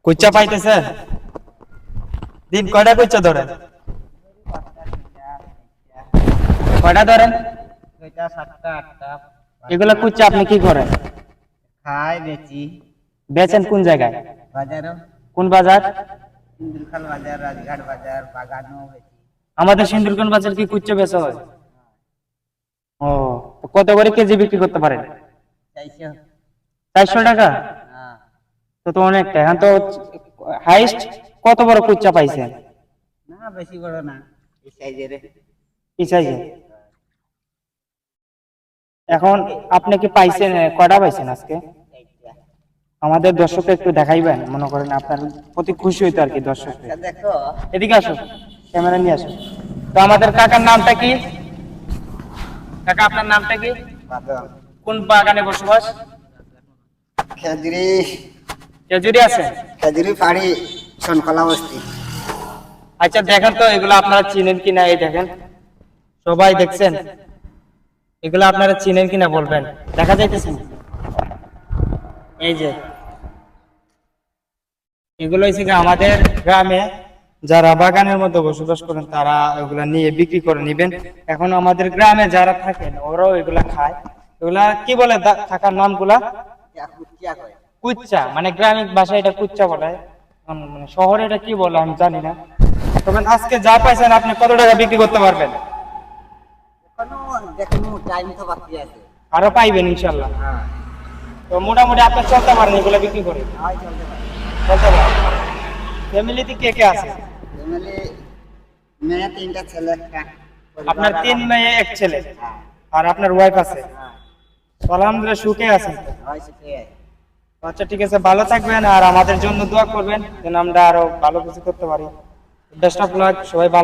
কুচ্চা পাইতেছেন? দিন কয়টা কুচ্চা ধরেন? কয়টা ধরেন? ছয়টা, সাতটা, আটটা। এগুলা কুচ্চা আপনি কি করেন? খাই, বেচি। বেচেন কোন জায়গায়? বাজারও। কোন বাজার? সিন্দুরখাল বাজার, রাজঘাট বাজার, বাগানও বেচি। আমাদের সিন্দুরগঞ্জ বাজার কি কুচ্চা বেচা হয়? ও, তো কত করে কেজি বিক্রি করতে পারেন? 400। 400 টাকা? হ্যাঁ। তো অনেকটা। এখন তো হাইস্ট কত বড় কুচ্চা পাইছেন? না, বেশি বড় না, এই সাইজের। কি সাইজে? এখন আপনি কি পাইছেন, কয়টা পাইছেন আজকে? আমাদের দর্শককে একটু দেখাইবেন, মনে করেন আপনার প্রতি খুশি হইতো আর কি দর্শক। আচ্ছা, দেখো। এদিকে আসো, ক্যামেরা নিয়ে আসো। তো আমাদের কাকার নামটা কি? কাকা আপনার নামটা কি? বাদল। কোন বাগানে বসবাস? খেজুরি। খেজুরি আছে? খেজুরি পাড়ি, শনকলা বস্তি। আচ্ছা দেখেন তো এগুলো আপনারা চিনেন কিনা, এই দেখেন সবাই দেখছেন, এগুলো আপনারা চিনেন কিনা বলবেন। দেখা যাইতেছে না? এই যে এগুলো হচ্ছে কি আমাদের গ্রামে যারা বাগানের মধ্যে বসবাস করেন তারা এগুলা নিয়ে বিক্রি করে নিবেন। এখন আমাদের গ্রামে যারা থাকেন ওরাও এগুলা খায়। এগুলা কি বলে থাকার নামগুলা? কুচ্চা, মানে গ্রামীণ ভাষায় এটা কুচ্চা বলে। মানে শহরে এটা কি বলে আমি জানি না। তবে আজকে যা পাইছেন আপনি কত টাকা বিক্রি করতে পারবেন? এখনো দেখুন, টাইম তো বাকি আছে। আরো পাইবেন ইনশাল্লাহ। হ্যাঁ। তো মোটামুটি আপনি চলতে পারেন এগুলো বিক্রি করে? হয়, চলতে পারে। চলতে পারেন। ফ্যামিলিতে কে কে আছে? ফ্যামিলি, মেয়ে 3টা, ছেলে 1টা। আপনার 3 মেয়ে 1 ছেলে, হ্যাঁ। আর আপনার ওয়াইফ আছে? হ্যাঁ। তো আলহামদুলিল্লাহ সুখে আছেন। হয়, শিখে। আচ্ছা ঠিক আছে, ভালো থাকবেন আর আমাদের জন্য দোয়া করবেন যেন আমরা আরো ভালো কিছু করতে পারি। বেস্ট অফ লাক, সবাই ভালো